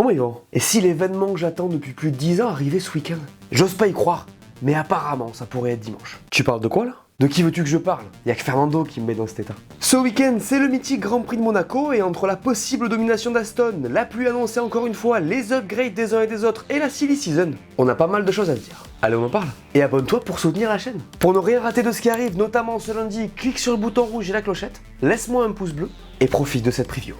Bon Yvan, et si l'événement que j'attends depuis plus de 10 ans arrivait ce week-end? J'ose pas y croire, mais apparemment ça pourrait être dimanche. Tu parles de quoi là? De qui veux-tu que je parle? Y'a que Fernando qui me met dans cet état. Ce week-end, c'est le mythique Grand Prix de Monaco, et entre la possible domination d'Aston, la pluie annoncée encore une fois, les upgrades des uns et des autres, et la silly season, on a pas mal de choses à se dire. Allez, on en parle. Et abonne-toi pour soutenir la chaîne. Pour ne rien rater de ce qui arrive, notamment ce lundi, clique sur le bouton rouge et la clochette, laisse-moi un pouce bleu, et profite de cette preview.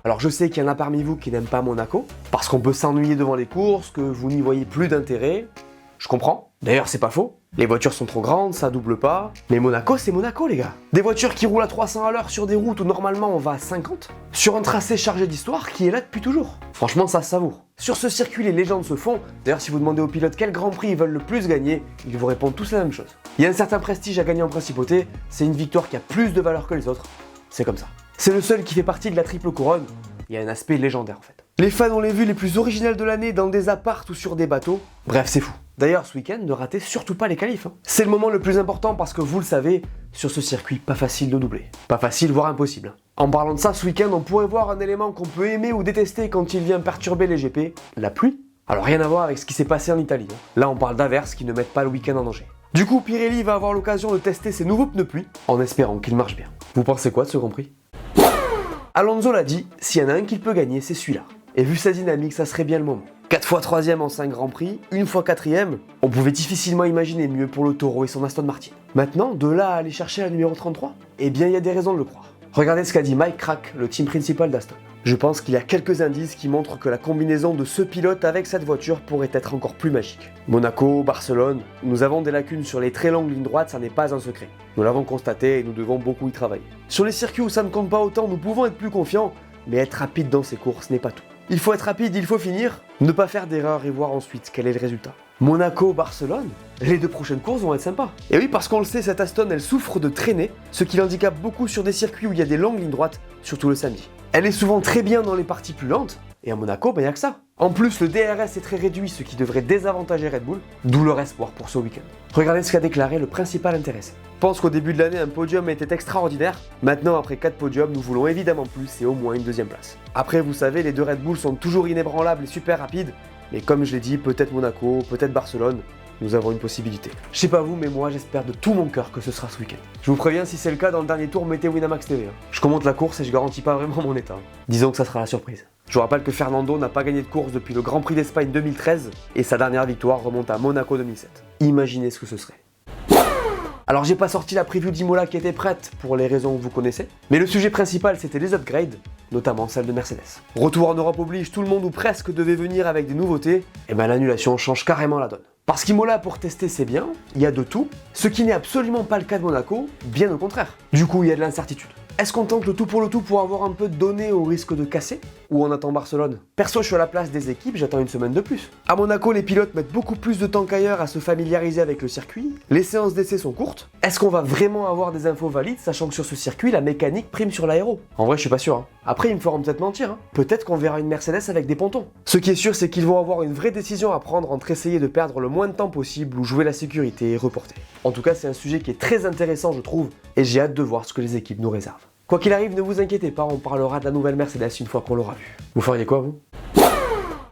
Alors je sais qu'il y en a parmi vous qui n'aiment pas Monaco, parce qu'on peut s'ennuyer devant les courses, que vous n'y voyez plus d'intérêt. Je comprends. D'ailleurs c'est pas faux. Les voitures sont trop grandes, ça double pas. Mais Monaco c'est Monaco les gars. Des voitures qui roulent à 300 à l'heure sur des routes où normalement on va à 50. Sur un tracé chargé d'histoire qui est là depuis toujours. Franchement ça se savoure. Sur ce circuit les légendes se font. D'ailleurs si vous demandez aux pilotes quel Grand Prix ils veulent le plus gagner, ils vous répondent tous la même chose. Il y a un certain prestige à gagner en principauté, c'est une victoire qui a plus de valeur que les autres. C'est comme ça. C'est le seul qui fait partie de la triple couronne. Il y a un aspect légendaire en fait. Les fans ont les vues les plus originales de l'année dans des apparts ou sur des bateaux. Bref, c'est fou. D'ailleurs, ce week-end, ne ratez surtout pas les qualifs. C'est le moment le plus important parce que vous le savez, sur ce circuit, pas facile de doubler. Pas facile, voire impossible. En parlant de ça, ce week-end, on pourrait voir un élément qu'on peut aimer ou détester quand il vient perturber les GP, la pluie. Alors rien à voir avec ce qui s'est passé en Italie. Là, on parle d'averses qui ne mettent pas le week-end en danger. Du coup, Pirelli va avoir l'occasion de tester ses nouveaux pneus pluie, en espérant qu'ils marchent bien. Vous pensez quoi de ce Grand Prix? Alonso l'a dit, s'il y en a un qui peut gagner, c'est celui-là. Et vu sa dynamique, ça serait bien le moment. 4 fois 3ème en 5 Grands Prix, 1 fois 4ème, on pouvait difficilement imaginer mieux pour le Taureau et son Aston Martin. Maintenant, de là à aller chercher la numéro 33, eh bien il y a des raisons de le croire. Regardez ce qu'a dit Mike Crack, le team principal d'Aston. Je pense qu'il y a quelques indices qui montrent que la combinaison de ce pilote avec cette voiture pourrait être encore plus magique. Monaco, Barcelone, nous avons des lacunes sur les très longues lignes droites, ça n'est pas un secret. Nous l'avons constaté et nous devons beaucoup y travailler. Sur les circuits où ça ne compte pas autant, nous pouvons être plus confiants, mais être rapide dans ces courses n'est pas tout. Il faut être rapide, il faut finir, ne pas faire d'erreur et voir ensuite quel est le résultat. Monaco, Barcelone, les 2 prochaines courses vont être sympas. Et oui, parce qu'on le sait, cette Aston, elle souffre de traîner, ce qui l'handicape beaucoup sur des circuits où il y a des longues lignes droites, surtout le samedi. Elle est souvent très bien dans les parties plus lentes, et à Monaco, il n'y a que ça. En plus, le DRS est très réduit, ce qui devrait désavantager Red Bull, d'où leur espoir pour ce week-end. Regardez ce qu'a déclaré le principal intéressé. Je pense qu'au début de l'année, un podium était extraordinaire. Maintenant, après 4 podiums, nous voulons évidemment plus et au moins une 2ème place. Après, vous savez, les 2 Red Bull sont toujours inébranlables et super rapides, mais comme je l'ai dit, peut-être Monaco, peut-être Barcelone, nous avons une possibilité. Je sais pas vous, mais moi j'espère de tout mon cœur que ce sera ce week-end. Je vous préviens, si c'est le cas, dans le dernier tour, mettez Winamax TV. Je commente la course et je garantis pas vraiment mon état. Disons que ça sera la surprise. Je vous rappelle que Fernando n'a pas gagné de course depuis le Grand Prix d'Espagne 2013 et sa dernière victoire remonte à Monaco 2007. Imaginez ce que ce serait. Alors j'ai pas sorti la preview d'Imola qui était prête pour les raisons que vous connaissez, mais le sujet principal c'était les upgrades, notamment celle de Mercedes. Retour en Europe oblige, tout le monde ou presque devait venir avec des nouveautés, et ben l'annulation change carrément la donne. Parce qu'Imola pour tester c'est bien, il y a de tout, ce qui n'est absolument pas le cas de Monaco, bien au contraire. Du coup il y a de l'incertitude. Est-ce qu'on tente le tout pour avoir un peu de données au risque de casser? Ou on attend Barcelone? Perso, je suis à la place des équipes, j'attends une semaine de plus. À Monaco, les pilotes mettent beaucoup plus de temps qu'ailleurs à se familiariser avec le circuit. Les séances d'essai sont courtes. Est-ce qu'on va vraiment avoir des infos valides, sachant que sur ce circuit, la mécanique prime sur l'aéro? En vrai, je suis pas sûr. Après, ils me feront peut-être mentir. Peut-être qu'on verra une Mercedes avec des pontons. Ce qui est sûr, c'est qu'ils vont avoir une vraie décision à prendre entre essayer de perdre le moins de temps possible ou jouer la sécurité et reporter. En tout cas, c'est un sujet qui est très intéressant, je trouve, et j'ai hâte de voir ce que les équipes nous réservent. Quoi qu'il arrive, ne vous inquiétez pas, on parlera de la nouvelle Mercedes une fois qu'on l'aura vue. Vous feriez quoi, vous?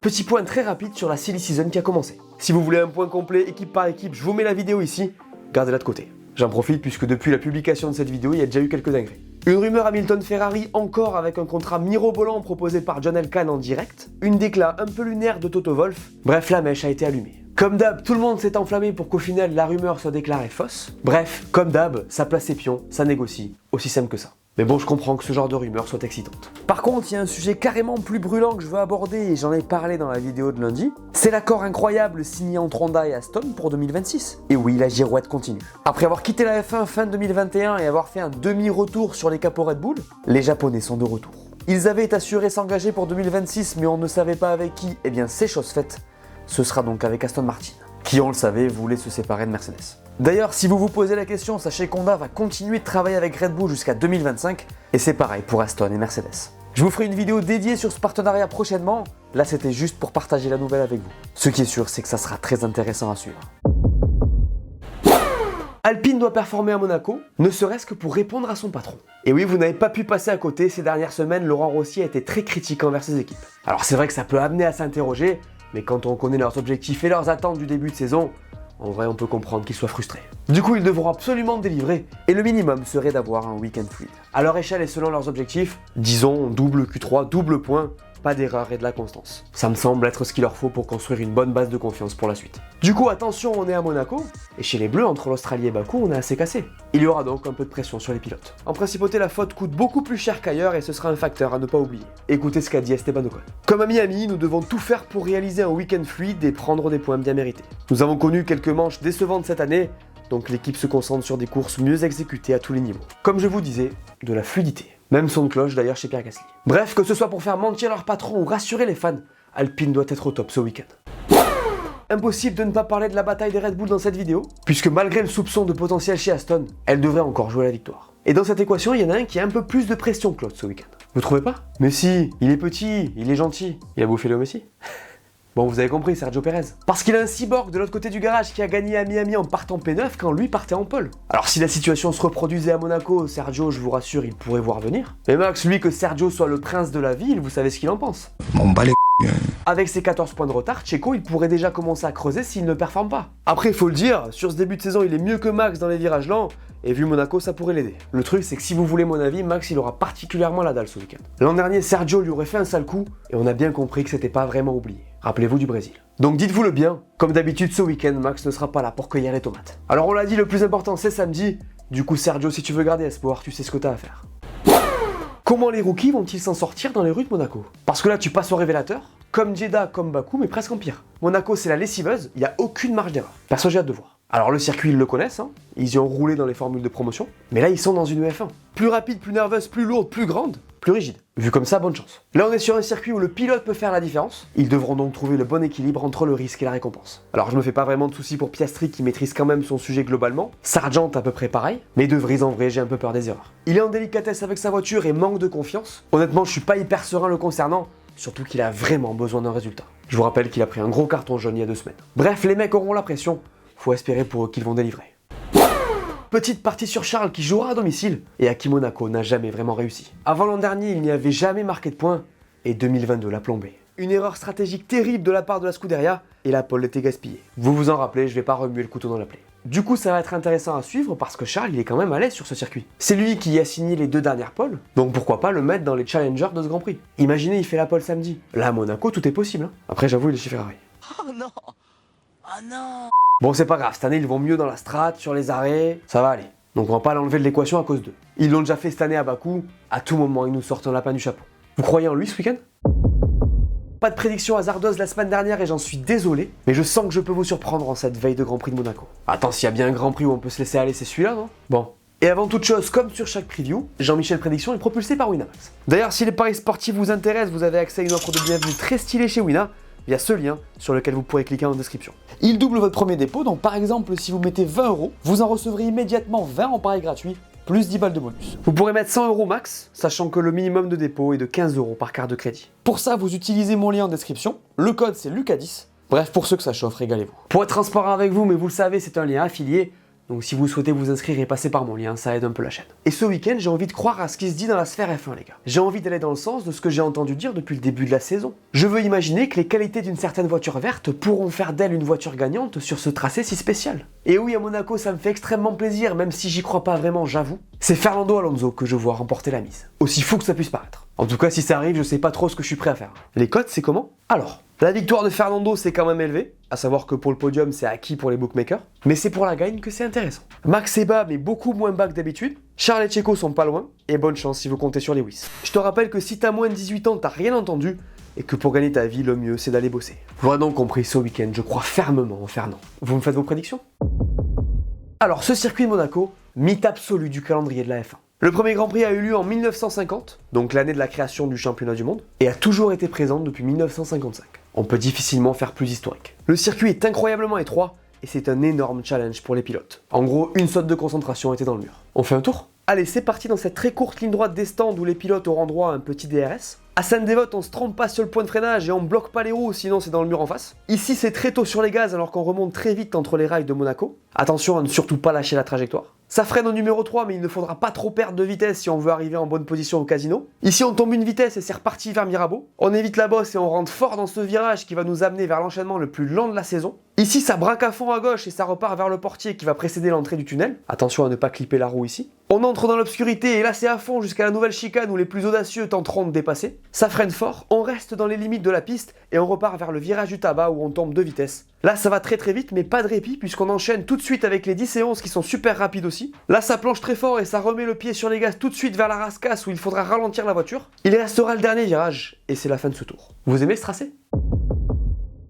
Petit point très rapide sur la silly season qui a commencé. Si vous voulez un point complet, équipe par équipe, je vous mets la vidéo ici, gardez-la de côté. J'en profite puisque depuis la publication de cette vidéo, il y a déjà eu quelques dingueries. Une rumeur Hamilton Ferrari encore avec un contrat mirobolant proposé par John Elkann en direct, une décla un peu lunaire de Toto Wolff, bref, la mèche a été allumée. Comme d'hab, tout le monde s'est enflammé pour qu'au final la rumeur soit déclarée fausse. Bref, comme d'hab, ça place ses pions, ça négocie, aussi simple que ça. Mais bon, je comprends que ce genre de rumeur soit excitante. Par contre, il y a un sujet carrément plus brûlant que je veux aborder et j'en ai parlé dans la vidéo de lundi. C'est l'accord incroyable signé entre Honda et Aston pour 2026. Et oui, la girouette continue. Après avoir quitté la F1 fin 2021 et avoir fait un demi-retour sur les capots Red Bull, les Japonais sont de retour. Ils avaient assuré s'engager pour 2026 mais on ne savait pas avec qui. Eh bien, c'est chose faite. Ce sera donc avec Aston Martin, qui on le savait voulait se séparer de Mercedes. D'ailleurs, si vous vous posez la question, sachez qu'Honda va continuer de travailler avec Red Bull jusqu'à 2025, et c'est pareil pour Aston et Mercedes. Je vous ferai une vidéo dédiée sur ce partenariat prochainement, là c'était juste pour partager la nouvelle avec vous. Ce qui est sûr, c'est que ça sera très intéressant à suivre. Alpine doit performer à Monaco, ne serait-ce que pour répondre à son patron. Et oui, vous n'avez pas pu passer à côté, ces dernières semaines, Laurent Rossi a été très critique envers ses équipes. Alors c'est vrai que ça peut amener à s'interroger, mais quand on connaît leurs objectifs et leurs attentes du début de saison, en vrai on peut comprendre qu'ils soient frustrés. Du coup, ils devront absolument délivrer, et le minimum serait d'avoir un week-end fluide. À leur échelle et selon leurs objectifs, disons double Q3, double point, pas d'erreur et de la constance. Ça me semble être ce qu'il leur faut pour construire une bonne base de confiance pour la suite. Du coup, attention, on est à Monaco, et chez les Bleus, entre l'Australie et Bakou, on est assez cassé. Il y aura donc un peu de pression sur les pilotes. En principauté, la faute coûte beaucoup plus cher qu'ailleurs et ce sera un facteur à ne pas oublier. Écoutez ce qu'a dit Esteban Ocon. Comme à Miami, nous devons tout faire pour réaliser un week-end fluide et prendre des points bien mérités. Nous avons connu quelques manches décevantes cette année, donc l'équipe se concentre sur des courses mieux exécutées à tous les niveaux. Comme je vous disais, de la fluidité. Même son de cloche d'ailleurs chez Pierre Gasly. Bref, que ce soit pour faire mentir leur patron ou rassurer les fans, Alpine doit être au top ce week-end. Impossible de ne pas parler de la bataille des Red Bull dans cette vidéo, puisque malgré le soupçon de potentiel chez Aston, elle devrait encore jouer la victoire. Et dans cette équation, il y en a un qui a un peu plus de pression que l'autre ce week-end. Vous trouvez pas? Mais si, il est petit, il est gentil. Il a bouffé Léo Messi. Bon, vous avez compris, Sergio Pérez. Parce qu'il a un cyborg de l'autre côté du garage qui a gagné à Miami en partant P9 quand lui partait en pole. Alors si la situation se reproduisait à Monaco, Sergio, je vous rassure, il pourrait voir venir. Mais Max, lui, que Sergio soit le prince de la ville, vous savez ce qu'il en pense. Bon, bah les Avec ses 14 points de retard, Checo, il pourrait déjà commencer à creuser s'il ne performe pas. Après, il faut le dire, sur ce début de saison, il est mieux que Max dans les virages lents, et vu Monaco, ça pourrait l'aider. Le truc, c'est que si vous voulez mon avis, Max, il aura particulièrement la dalle ce week-end. L'an dernier, Sergio lui aurait fait un sale coup, et on a bien compris que c'était pas vraiment oublié. Rappelez-vous du Brésil. Donc dites-vous le bien, comme d'habitude ce week-end, Max ne sera pas là pour cueillir les tomates. Alors on l'a dit, le plus important c'est samedi, du coup Sergio, si tu veux garder espoir, tu sais ce que t'as à faire. Comment les rookies vont-ils s'en sortir dans les rues de Monaco? Parce que là tu passes au révélateur, comme Jeddah, comme Bakou, mais presque en pire. Monaco c'est la lessiveuse, il n'y a aucune marge d'erreur. Perso j'ai hâte de voir. Alors le circuit ils le connaissent, hein. Ils y ont roulé dans les formules de promotion, mais là ils sont dans une F1. Plus rapide, plus nerveuse, plus lourde, plus grande, plus rigide. Vu comme ça, bonne chance. Là on est sur un circuit où le pilote peut faire la différence, ils devront donc trouver le bon équilibre entre le risque et la récompense. Alors je me fais pas vraiment de soucis pour Piastri qui maîtrise quand même son sujet globalement, Sargent à peu près pareil, mais De Vries en vrai j'ai un peu peur des erreurs. Il est en délicatesse avec sa voiture et manque de confiance. Honnêtement je suis pas hyper serein le concernant, surtout qu'il a vraiment besoin d'un résultat. Je vous rappelle qu'il a pris un gros carton jaune il y a 2 semaines. Bref, les mecs auront la pression, faut espérer pour eux qu'ils vont délivrer. Petite partie sur Charles qui jouera à domicile et à qui Monaco n'a jamais vraiment réussi. Avant l'an dernier, il n'y avait jamais marqué de points et 2022 l'a plombé. Une erreur stratégique terrible de la part de la Scuderia et la pole était gaspillée. Vous vous en rappelez, je vais pas remuer le couteau dans la plaie. Du coup, ça va être intéressant à suivre parce que Charles, il est quand même à l'aise sur ce circuit. C'est lui qui a signé les 2 dernières poles, donc pourquoi pas le mettre dans les challengers de ce Grand Prix. Imaginez, il fait la pole samedi. Là, à Monaco, tout est possible. Hein. Après, j'avoue, il est chez Ferrari. Oh non! Oh non! Bon, c'est pas grave, cette année, ils vont mieux dans la strat, sur les arrêts, ça va aller. Donc on va pas l'enlever de l'équation à cause d'eux. Ils l'ont déjà fait cette année à Bakou, à tout moment, ils nous sortent un lapin du chapeau. Vous croyez en lui ce week-end? Pas de prédiction hasardeuse la semaine dernière et j'en suis désolé, mais je sens que je peux vous surprendre en cette veille de Grand Prix de Monaco. Attends, s'il y a bien un Grand Prix où on peut se laisser aller, c'est celui-là, non? Bon. Et avant toute chose, comme sur chaque preview, Jean-Michel Prédiction est propulsé par Winamax. D'ailleurs, si les paris sportifs vous intéressent, vous avez accès à une offre de bienvenue très stylée chez Wina, via ce lien sur lequel vous pourrez cliquer en description. Il double votre premier dépôt, donc par exemple, si vous mettez 20 €, vous en recevrez immédiatement 20 en paris gratuit, plus 10 balles de bonus. Vous pourrez mettre 100 € max, sachant que le minimum de dépôt est de 15 € par carte de crédit. Pour ça, vous utilisez mon lien en description, le code c'est Lucas10. Bref, pour ceux que ça chauffe, régalez-vous. Pour être transparent avec vous, mais vous le savez, c'est un lien affilié, donc si vous souhaitez vous inscrire et passer par mon lien, ça aide un peu la chaîne. Et ce week-end, j'ai envie de croire à ce qui se dit dans la sphère F1, les gars. J'ai envie d'aller dans le sens de ce que j'ai entendu dire depuis le début de la saison. Je veux imaginer que les qualités d'une certaine voiture verte pourront faire d'elle une voiture gagnante sur ce tracé si spécial. Et oui, à Monaco, ça me fait extrêmement plaisir, même si j'y crois pas vraiment, j'avoue. C'est Fernando Alonso que je vois remporter la mise. Aussi fou que ça puisse paraître. En tout cas, si ça arrive, je sais pas trop ce que je suis prêt à faire. Les cotes, c'est comment? Alors, la victoire de Fernando, c'est quand même élevé, à savoir que pour le podium, c'est acquis pour les bookmakers, mais c'est pour la gagne que c'est intéressant. Max est bas, mais beaucoup moins bas que d'habitude. Charles et Checo sont pas loin, et bonne chance si vous comptez sur Lewis. Je te rappelle que si t'as moins de 18 ans, t'as rien entendu, et que pour gagner ta vie, le mieux, c'est d'aller bosser. Vous l'aurez donc compris, ce week-end, je crois fermement en Fernand. Vous me faites vos prédictions? Alors, ce circuit de Monaco, mythe absolu du calendrier de la F1. Le premier Grand Prix a eu lieu en 1950, donc l'année de la création du championnat du monde, et a toujours été présent depuis 1955. On peut difficilement faire plus historique. Le circuit est incroyablement étroit, et c'est un énorme challenge pour les pilotes. En gros, une saute de concentration était dans le mur. On fait un tour? Allez, c'est parti dans cette très courte ligne droite des stands où les pilotes auront droit à un petit DRS. À Sainte-Dévote, on se trompe pas sur le point de freinage et on bloque pas les roues, sinon c'est dans le mur en face. Ici, c'est très tôt sur les gaz alors qu'on remonte très vite entre les rails de Monaco. Attention à ne surtout pas lâcher la trajectoire. Ça freine au numéro 3, mais il ne faudra pas trop perdre de vitesse si on veut arriver en bonne position au casino. Ici, on tombe une vitesse et c'est reparti vers Mirabeau. On évite la bosse et on rentre fort dans ce virage qui va nous amener vers l'enchaînement le plus lent de la saison. Ici, ça braque à fond à gauche et ça repart vers le portier qui va précéder l'entrée du tunnel. Attention à ne pas clipper la roue ici. On entre dans l'obscurité et là c'est à fond jusqu'à la nouvelle chicane où les plus audacieux tenteront de dépasser. Ça freine fort, on reste dans les limites de la piste et on repart vers le virage du tabac où on tombe de vitesse. Là ça va très vite mais pas de répit puisqu'on enchaîne tout de suite avec les 10 et 11 qui sont super rapides aussi. Là ça planche très fort et ça remet le pied sur les gaz tout de suite vers la rascasse où il faudra ralentir la voiture. Il restera le dernier virage et c'est la fin de ce tour. Vous aimez ce tracé ?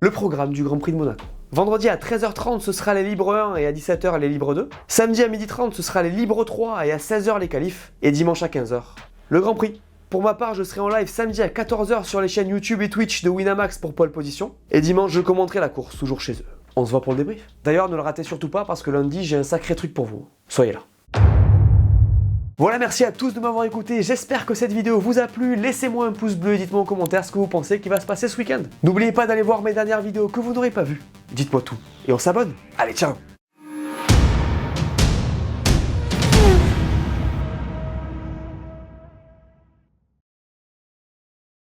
Le programme du Grand Prix de Monaco. Vendredi à 13h30, ce sera les libres 1 et à 17h les libres 2. Samedi à 12h30, ce sera les libres 3 et à 16h les qualifs. Et dimanche à 15h, le Grand Prix. Pour ma part, je serai en live samedi à 14h sur les chaînes YouTube et Twitch de Winamax pour pole position. Et dimanche, je commenterai la course, toujours chez eux. On se voit pour le débrief. D'ailleurs, ne le ratez surtout pas parce que lundi, j'ai un sacré truc pour vous. Soyez là. Voilà, merci à tous de m'avoir écouté, j'espère que cette vidéo vous a plu, laissez-moi un pouce bleu et dites-moi en commentaire ce que vous pensez qui va se passer ce week-end. N'oubliez pas d'aller voir mes dernières vidéos que vous n'aurez pas vues, dites-moi tout, et on s'abonne. Allez, ciao!